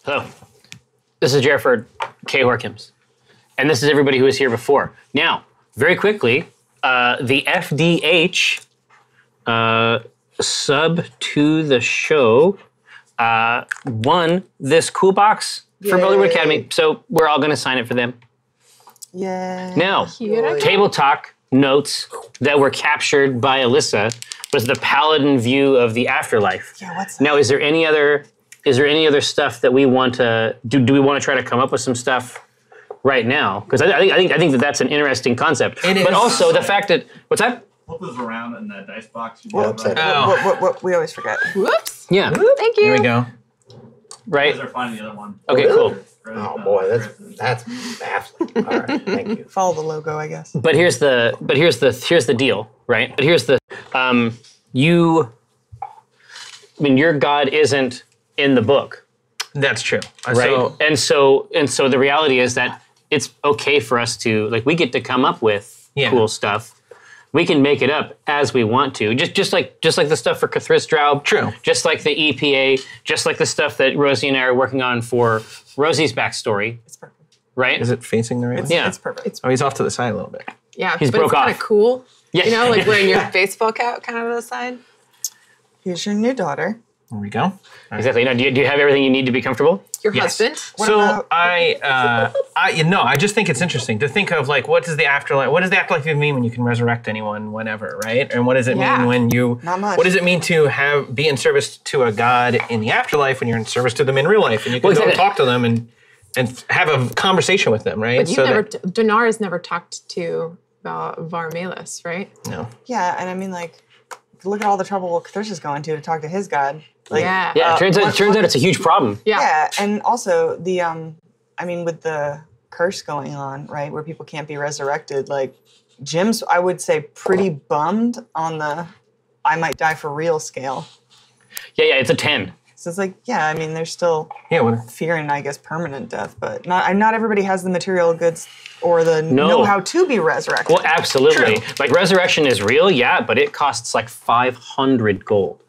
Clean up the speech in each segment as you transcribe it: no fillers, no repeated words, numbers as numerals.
Hello. This is Jerford K. Horkins. And this is everybody who was here before. Now, very quickly, the FDH sub to the show won this cool box for Bollywood Academy. So we're all going to sign it for them. Yeah. Now, Table Talk notes that were captured by Alyssa was the paladin view of the afterlife. Yeah, what's that? Now, is there any other stuff that we want to do? Do we want to try to come up with some stuff right now? Because I think that that's an interesting concept. But also the fact that what's that? Flip those around in that dice box. What we always forget. Whoops. Yeah. Thank you. Here we go. Right. You guys are finding the other one. Okay. Cool. Oh boy, that's baffling. All right, thank you. Follow the logo, I guess. But here's the deal, right? But here's the your god isn't in the book, That's true. right? So, and so the reality is that it's okay for us to we get to come up with cool stuff. We can make it up as we want to, just like the stuff for Cathris Straub. True. Just like the EPA, just like the stuff that Rosie and I are working on for Rosie's backstory. It's perfect. Right? is it facing the right way? Yeah. It's perfect. Oh, he's off to the side a little bit. Yeah, He's but broke it's kind off. of cool. Yeah. You know, like wearing your baseball cap kind of to the side. Here's your new daughter. There we go. Exactly. Now, do you have everything you need to be comfortable? Your Yes. husband. So I just think it's interesting to think of what does the afterlife even mean when you can resurrect anyone whenever, right? And what does it mean when you? Not much. What does it mean to be in service to a god in the afterlife when you're in service to them in real life and you can go talk to them and have a conversation with them, right? But you Dinar has never talked to Varmelis, right? No. Yeah, and I mean, look at all the trouble Cathris is going to talk to his god. Yeah. Yeah. Turns out it's a huge problem. Yeah, and also the with the curse going on, right, where people can't be resurrected, Jim's, I would say, pretty bummed on the I might die for real scale. Yeah, it's a 10. So it's there's still fearing, I guess, permanent death, but not everybody has the material goods or the know-how to be resurrected. Well, absolutely. True. Resurrection is real, yeah, but it costs 500 gold.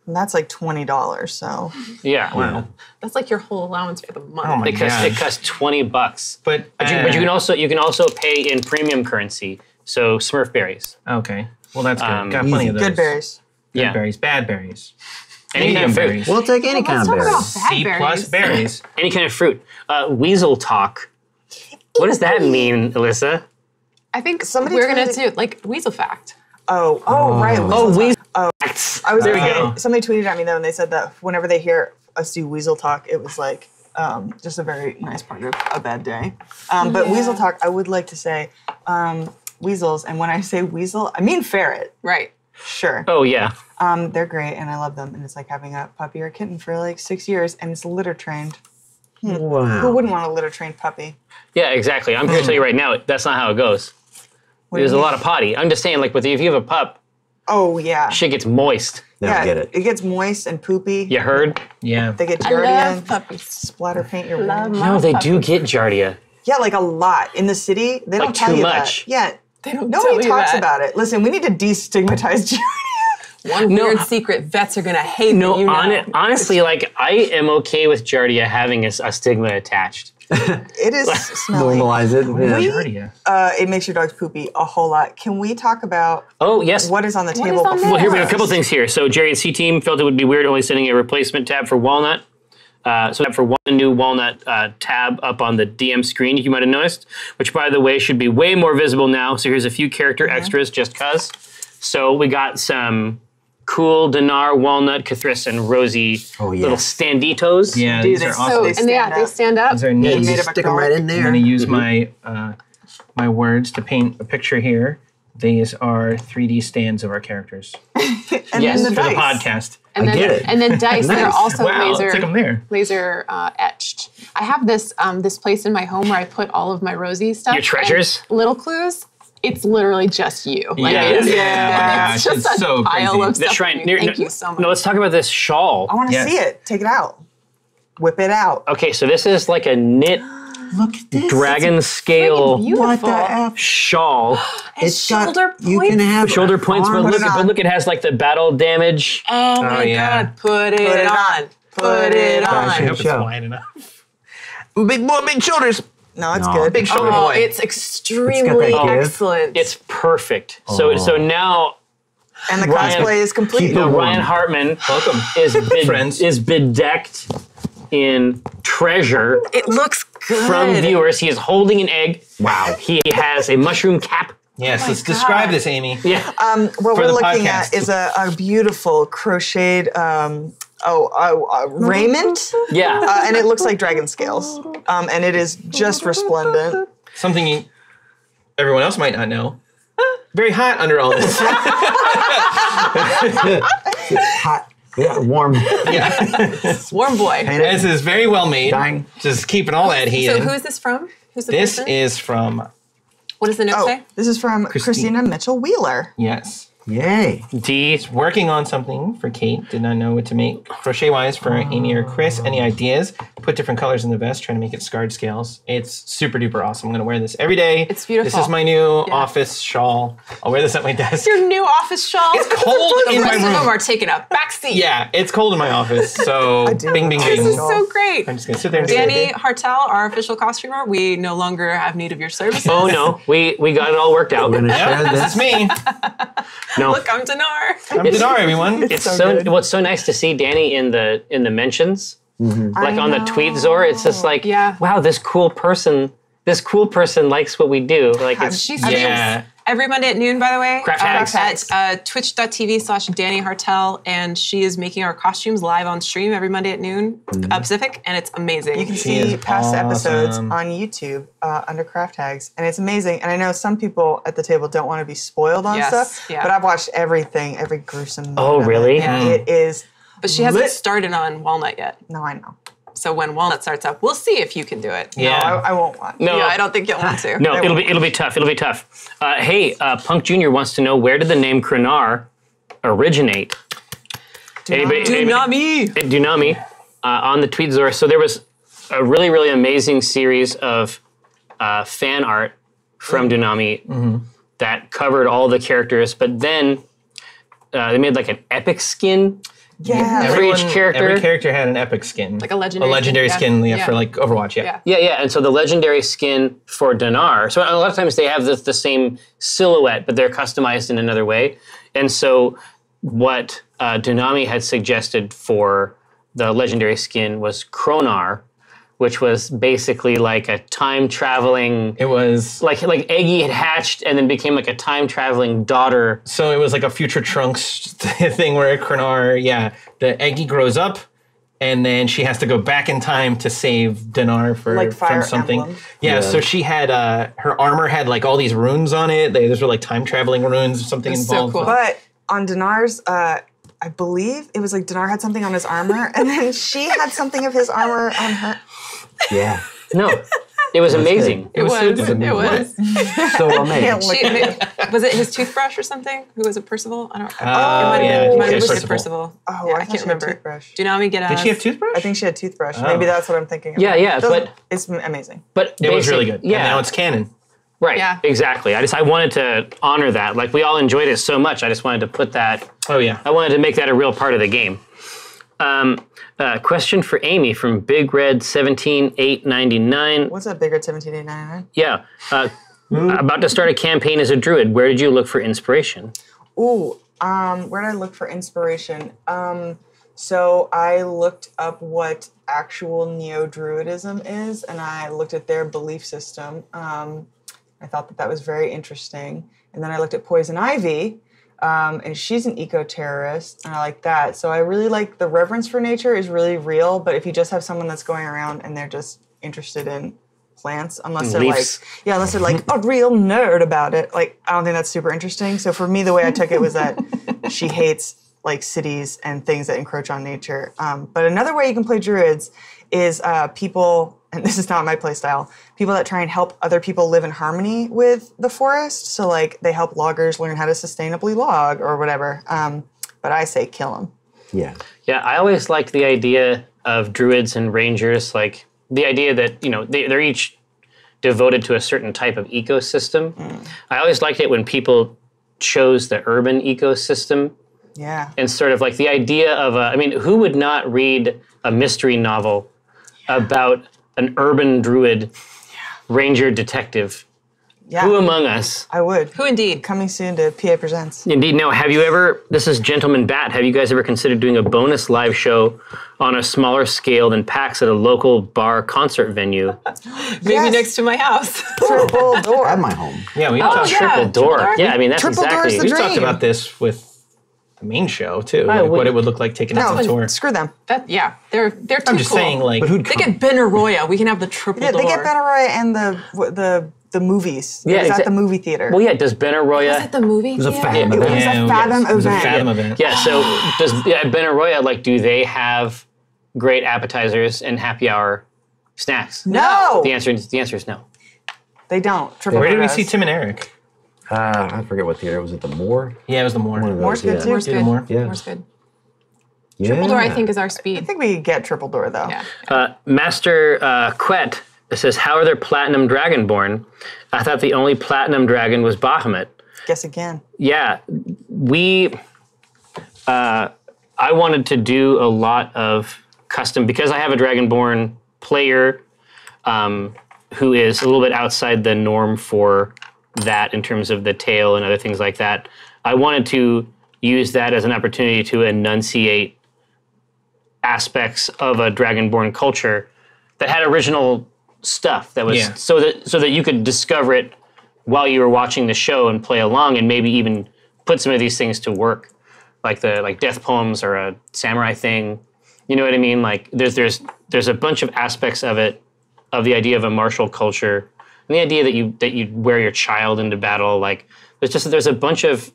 And that's $20, so. Yeah. Wow. That's your whole allowance for the month. Oh my It costs $20. But you can also pay in premium currency, so Smurf berries. Okay. Well, that's good. Got plenty of those. Good berries. Good berries. Bad berries. Any kind of fruit. berries. We'll take any kind of berry. C plus berries. Any kind of fruit. Weasel talk. What does that mean, Alyssa? I think Somebody we're going tried to do Weasel Fact. Oh, right. Weasel. I was somebody tweeted at me though, and they said that whenever they hear us do weasel talk, it was just a very nice part of a bad day. But weasel talk, I would like to say weasels, and when I say weasel, I mean ferret. Right. Sure. Oh, yeah. They're great, and I love them, and it's like having a puppy or a kitten for 6 years, and it's litter trained. Wow. Who wouldn't want a litter trained puppy? Yeah, exactly. I'm here to tell you right now, that's not how it goes. There's a lot of potty. I'm just saying, if you have a pup, Oh, yeah. shit gets moist. Never get it. It gets moist and poopy. You heard? Yeah. They get I dirty love and puppies. splatter paint your Love room. my No, they do puppies. get giardia. Yeah, a lot. In the city, they don't tell too you much. that. Yeah. They don't Nobody tell you talks that. about it. Listen, we need to destigmatize giardia. One weird secret vets are going to hate No, that you know. honestly, I am okay with giardia having a stigma attached. It is smelly. Normalize it. Yeah. Giardia. It makes your dogs poopy a whole lot. Can we talk about Oh, yes. what is on the What table? is on before Well, here we have a us? couple things here. So Jerry and C Team felt it would be weird only sending a replacement tab for Walnut. So for one new Walnut tab up on the DM screen, you might have noticed, which by the way should be way more visible now. So here's a few character extras just cause. So we got some cool Dinar, Walnut, Cathris, and Rosie little standitos. Yeah, Dude, these are so- awesome. they They stand up. These are neat. made of Stick them right in I'm there. going to use my my words to paint a picture here. These are 3D stands of our characters And Yes, then the for the dice. podcast. And I then, get it. And then dice that are Nice. also Wow, it's like I'm there. laser etched. I have this this place in my home where I put all of my Rosie stuff. Your treasures? and little clues. It's literally just you. Yeah. It's, Yeah. it's just It's a so pile crazy. of The stuff. shrine. for you. Thank you so much. No, let's talk about this shawl. I want to Yes. see it. Take it out. Whip it out. Okay, so this is like a knit Look at this. dragon scale beautiful. What the F? shawl. It's got, shoulder you can points. have Shoulder points, but arms. look, it has like the battle damage. Oh my yeah. God, put it it on. on. Put it I on. hope it's Show. wide enough. Big boy, big shoulders. No, it's No. good. Big shoulder Oh, boy. it's extremely give. excellent. It's perfect. So now And the Ryan, cosplay is complete. keep it warm. Ryan Hartman Welcome. Friends. is bedecked in treasure it looks good. from viewers. He is holding an egg. Wow. He has a mushroom cap. Yes, let's God. describe this, Amy. Yeah. What For we're the looking podcast. at is a beautiful crocheted raiment, Yeah. and it looks like dragon scales, and it is just resplendent. Something everyone else might not know. Very hot under all this. Hot. Yeah, warm. Warm boy. This is very well made. Dying. Just keeping all that heat So in. who is this from? Who's the This person? is from, What does the note Oh, say? this is from Christina Mitchell Wheeler. yes. Yay. D. Working on something for Kate. Did not know what to make crochet-wise for Amy or Chris. Any ideas? Put different colors in the vest, trying to make it scarred scales. It's super duper awesome. I'm going to wear this every day. It's beautiful. This is my new office shawl. I'll wear this at my desk. Your new office shawl. It's cold The in my rest of them room. are taking a backseat. Yeah, it's cold in my office, so do bing, bing, love bing. This is so great. I'm just going to sit there and Danny Hartel, our official costumer, we no longer have need of your services. Oh no, we got it all worked out. We're gonna share Yep, this is me. No, Look, I'm Dinar. I'm Dinar, everyone. it's so so good. what's so nice to see Danny in the mentions, like on the tweet know. Zor. It's just like, Yeah. wow, this cool person likes what we do. Like it's She's Yeah. every Monday at noon, by the way, Craft Hacks. at twitch.tv/Danny Hartel, and she is making our costumes live on stream every Monday at noon Pacific, and it's amazing. You can She see is past episodes awesome. on YouTube under Craft Tags, and it's amazing. And I know some people at the table don't want to be spoiled on Yes, stuff, yeah. but I've watched everything, every gruesome. minute Oh, of really? It, and it is. but she hasn't lit- started on Walnut yet. No, I know. So when Walnut starts up, we'll see if you can do it. Yeah. No, I won't watch. no, Yeah, I don't think you'll want to. no, it'll be tough. It'll be tough. Hey, Punk Jr. wants to know, where did the name Krenar originate? Dunami on the tweet Zor. So there was a really, really amazing series of fan art from Dunami that covered all the characters, but then they made like an epic skin Yeah. for each character. Every character had an epic skin. Like a legendary skin, skin, yeah, yeah. for like Overwatch, yeah. Yeah. Yeah. And so the legendary skin for Dinar. So a lot of times they have the same silhouette, but they're customized in another way. And so what Dunami had suggested for the legendary skin was Kronar, which was basically like a time traveling. It was, Like Eggy had hatched and then became like a time traveling daughter. so it was like a future Trunks thing where Krenar, yeah, the Eggy grows up and then she has to go back in time to save Dinar Like Fire from something. Emblem. Yeah, Yeah. so she had, her armor had like all these runes on it. Those were like time traveling runes or something That's so involved. cool. But on Dinar's, I believe it was like Dinar had something on his armor, and then she had something of his armor on her. Yeah. No, it was amazing. It was. so good. It was. So well made. Can't look at it. Was it his toothbrush or something? Who was it? Percival? I don't. Oh, it might yeah, have been yes, Percival. Percival. Oh, Yeah, I I thought can't she had a remember. toothbrush. Dunami, get us. Did she have toothbrush? I think she had toothbrush. Oh. Maybe that's what I'm thinking. Of. Yeah, Doesn't- but- it's amazing. But It was really basic- good. Yeah, And now it's canon. right. Yeah. Exactly. I wanted to honor that. Like we all enjoyed it so much. I just wanted to put that. Oh, yeah. I wanted to make that a real part of the game. Question for Amy from Big Red 17899. What's that bigger 17,899? Yeah. About to start a campaign as a druid. Where did you look for inspiration? Ooh, where did I look for inspiration? So I looked up what actual neo-druidism is, and I looked at their belief system. I thought that was very interesting. And then I looked at Poison Ivy, and she's an eco-terrorist, and I like that. So I really like the reverence for nature is really real, but if you just have someone that's going around and they're just interested in plants, unless they're Leaves. unless they're like a real nerd about it, like I don't think that's super interesting. So for me, the way I took it was that she hates like cities and things that encroach on nature. But another way you can play druids is people, and this is not my play style, people that try and help other people live in harmony with the forest. So like they help loggers learn how to sustainably log or whatever. But I say kill them. Yeah. Yeah, I always liked the idea of druids and rangers, like the idea that, they're each devoted to a certain type of ecosystem. I always liked it when people chose the urban ecosystem Yeah. And sort of like the idea of I mean, who would not read a mystery novel about an urban druid ranger detective? Yeah. Who among us? I would. Who indeed? Coming soon to PA Presents. Indeed. Now, have you ever, this is Gentleman Bat, have you guys ever considered doing a bonus live show on a smaller scale than PAX at a local bar concert venue? Maybe Yes. next to my house. Triple door. At my home. Yeah, we Oh, talked, yeah. Triple door. Triple door. Yeah, I mean, that's Triple exactly. door's the we dream. talked about this with the main show too, Oh, like what we- it would look like taking out the tour. Screw them. They're too I'm just cool. saying, like, But who'd They come? get Benaroya. We can have the triple Yeah, door. they get Benaroya and the movies. Yeah, It's at exa- the movie theater. Well, yeah, does Ben Was Arroyo... it the movie? It was a theater? Fathom It was event. a Fathom It was a event. Fathom event. Yeah, so does Ben Arroyo, like, do they have great appetizers and happy hour snacks? No, The answer is no. they don't. Triple Where did door we does. see Tim and Eric? I forget what theater. Was it the Moore? Yeah, it was the Moore. One of those, Moore's good yeah. too. Moore's good. More? Yeah. Moore's good. Yeah. Triple door, I think, is our speed. I think we could get triple door though. Yeah. Master Quet says, how are there platinum dragonborn? I thought the only platinum dragon was Bahamut. Guess again. Yeah, I wanted to do a lot of custom, because I have a dragonborn player who is a little bit outside the norm for that in terms of the tail and other things like that. I wanted to use that as an opportunity to enunciate aspects of a dragonborn culture that had original stuff that was Yeah. so that you could discover it while you were watching the show and play along, and maybe even put some of these things to work, like death poems or a samurai thing. You know what I mean? Like there's a bunch of aspects of it, of the idea of a martial culture, and the idea that you wear your child into battle. Like there's a bunch of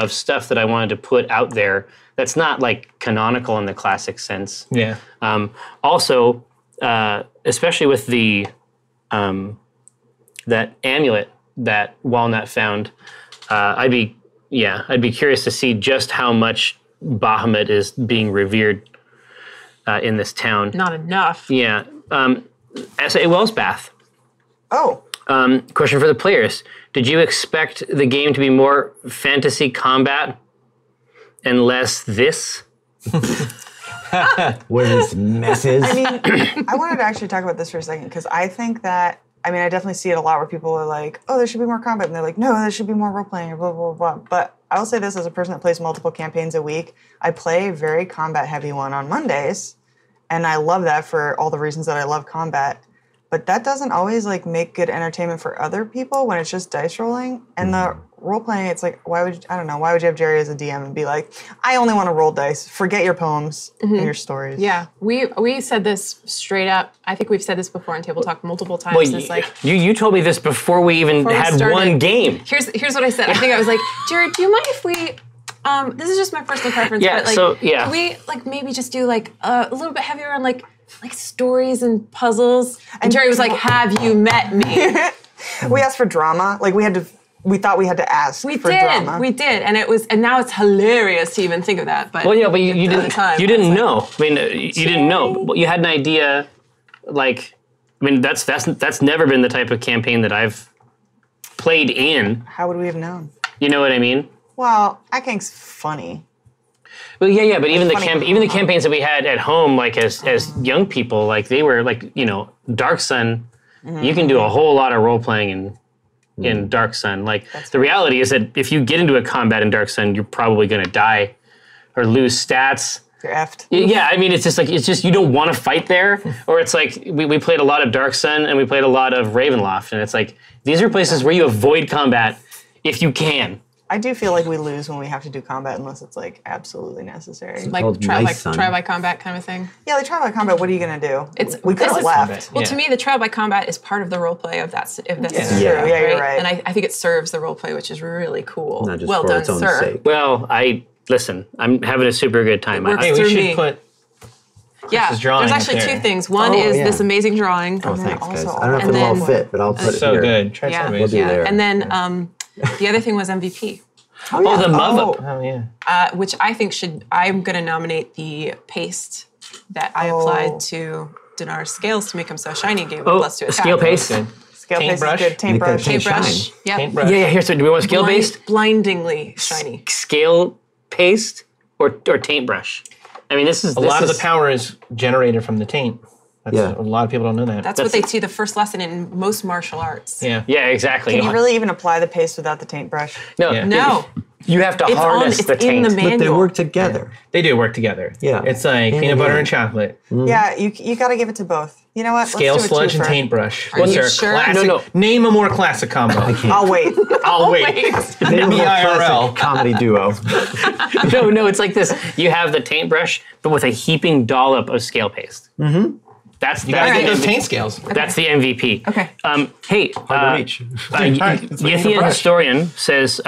stuff that I wanted to put out there that's not like canonical in the classic sense. Yeah. Also, especially with the that amulet that Walnut found, I'd be curious to see just how much Bahamut is being revered in this town. Not enough. Yeah. S.A. Wellsbath. Oh, Question for the players. Did you expect the game to be more fantasy combat and less this? What are these messes? I mean, I wanted to actually talk about this for a second because I think that, I mean, I definitely see it a lot where people are like, oh, there should be more combat. And they're like, no, there should be more role playing or blah, blah, blah, blah. But I will say this as a person that plays multiple campaigns a week, I play a very combat heavy one on Mondays. And I love that for all the reasons that I love combat. But that doesn't always like make good entertainment for other people when it's just dice rolling. And the role playing, it's like, why would you have Jerry as a DM and be like, I only want to roll dice. Forget your poems and your stories. Yeah, we said this straight up. I think we've said this before on Table Talk multiple times. Well, It's like, you told me this before we even Before we had started. one game. here's what I said. I think I was like, Jared, do you mind if we? This is just my personal preference. Yeah, but like, so, yeah. can we like maybe just do like a little bit heavier on like stories and puzzles? And Jerry was like, "Have you met me?" We asked for drama. Like we thought we had to ask for drama. We did, and now it's hilarious to even think of that. But Well, yeah, but you at the didn't. time, You I didn't was like, know. I mean, you didn't know. You had an idea. Like, I mean, that's never been the type of campaign that I've played in. How would we have known? You know what I mean? Well, Acq Inc's funny. Well, yeah. But even the funny. even the campaigns that we had at home, like as young people, like they were like Dark Sun. You can do a whole lot of role playing in Dark Sun. Like the reality is that if you get into a combat in Dark Sun, you're probably going to die or lose stats. You're effed. Yeah, I mean, it's just you don't want to fight there, or it's like we played a lot of Dark Sun and we played a lot of Ravenloft, and it's like these are places where you avoid combat if you can. I do feel like we lose when we have to do combat unless it's like absolutely necessary. like called trial Nice Sun. by combat kind of thing. Yeah, like trial by combat. What are you gonna do? We could this have is- left. Well, Yeah. to me, the trial by combat is part of the role play of that. If that's It's Yeah. true. Yeah, you're right. And I think it serves the role play, which is really cool. Not just well for done, its own sir. sake. Well, listen, I'm having a super good time. works. Hey, we through should me. put Yeah, Chris's drawing there's up actually there. two things. One Oh, is yeah. this amazing drawing. Oh, And then thanks, guys. also- I don't know if and it'll all then- fit, but I'll put it so here. good. Try Yeah. something. We'll do there. And then the other thing was MVP. Oh, the Mother. Oh yeah. Which I think I'm going to nominate the paste that I applied to Dinar's scales to make him so shiny and gave him a plus to attack. Scale paste. Good. Scale paste is Paintbrush? good. Paintbrush. Make that Paintbrush. shine. Yep. Paintbrush. Yeah. Here's do we want scale based? Blindingly shiny. Scale paste or taint brush. I mean, this is A lot of the power is generated from the taint. A lot of people don't know that. That's what they teach the first lesson in most martial arts. Yeah. Yeah, exactly. Can you really even apply the paste without the taint brush? No. Yeah. No. You have to harness the it's in taint. the manual. But they work together. They do work together. Yeah. It's like peanut butter and chocolate. Yeah, you got to give it to both. You know what? Scale Let's do a sludge and twofer. taint brush. Are you Those sure? classic. No. Name a more classic combo. I'll wait. I'll wait. Name a IRL. classic comedy duo. No, it's like this. You have the taint brush, but with a heaping dollop of scale paste. Mm-hmm. That's You gotta the get those MVP. taint scales. That's the MVP. Okay. Hey, reach. Yithian Historian says,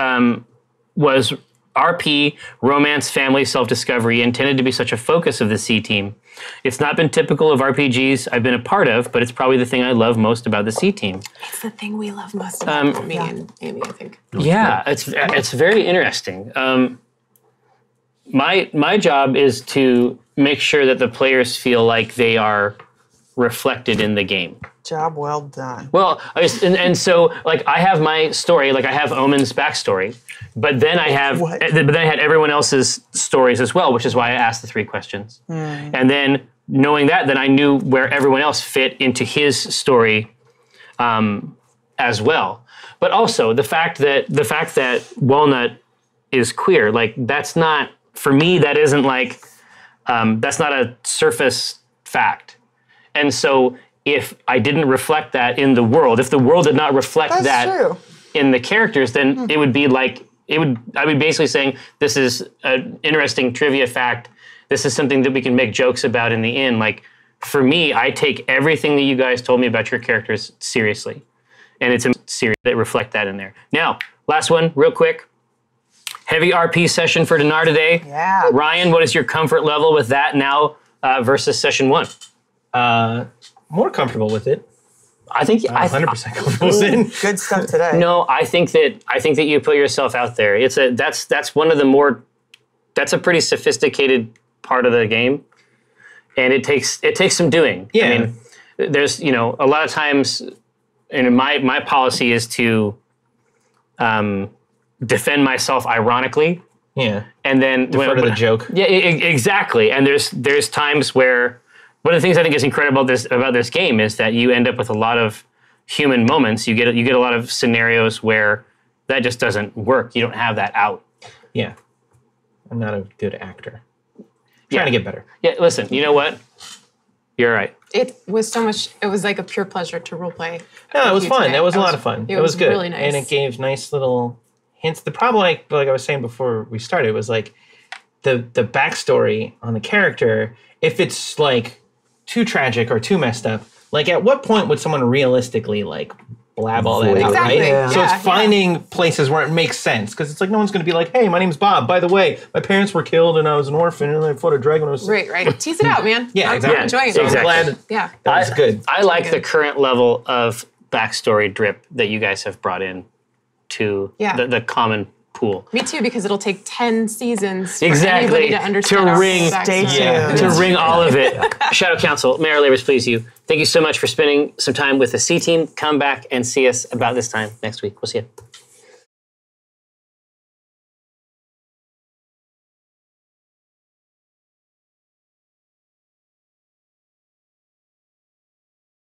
was RP, romance, family, self-discovery intended to be such a focus of the C team? It's not been typical of RPGs I've been a part of, but it's probably the thing I love most about the C team. It's the thing we love most about me and Amy, I think. Yeah, it's very interesting. My job is to make sure that the players feel like they are reflected in the game. Job well done. Well, and so like I have my story, like I have Omen's backstory, but then I have, What? but then I had everyone else's stories as well, which is why I asked the 3 questions. And then knowing that, then I knew where everyone else fit into his story as well. But also the fact that Walnut is queer, like that's not, for me, that isn't like, that's not a surface fact. And so if I didn't reflect that in the world, if the world did not reflect That's that true. in the characters, then it would be like, I would be basically saying, this is an interesting trivia fact. This is something that we can make jokes about in the end. Like, for me, I take everything that you guys told me about your characters seriously. And it's a series that reflect that in there. Now, last one, real quick. Heavy RP session for Dinar today. Yeah. Ryan, what is your comfort level with that now versus session 1? More comfortable with it. I think 100% comfortable with it. Good stuff today. No, I think that you put yourself out there. That's one of the more, that's a pretty sophisticated part of the game, and it takes some doing. Yeah. I mean, there's a lot of times, and my policy is to defend myself ironically, Yeah. and then Defer to the joke. Yeah, exactly. And there's times where one of the things I think is incredible about this game is that you end up with a lot of human moments. You get a lot of scenarios where that just doesn't work. You don't have that out. Yeah. I'm not a good actor. Trying to get better. Yeah, listen, you know what? You're right. It was so much, it was like a pure pleasure to roleplay. No, it was with you fun. today. It was a lot of fun. It was good. really nice. And it gave nice little hints. The problem, like I was saying before we started, was like the backstory on the character, if it's like too tragic or too messed up, like at what point would someone realistically like blab all that out, Exactly. right? Yeah. So Yeah, it's finding places where it makes sense, because it's like no one's going to be like, hey, my name's Bob. By the way, my parents were killed and I was an orphan and I fought a dragon when I was Right. Tease it out, man. Yeah, I'm exactly. enjoying it. So I'm Exactly. glad Yeah. that was good. I like good. the current level of backstory drip that you guys have brought in to the common pool. Me too, because it'll take 10 seasons for Exactly. anybody to understand To our ring- backstory. Stay tuned. Yeah. To ring all of it. Shadow Council, may our labors please you. Thank you so much for spending some time with the C team. Come back and see us about this time next week. We'll see you.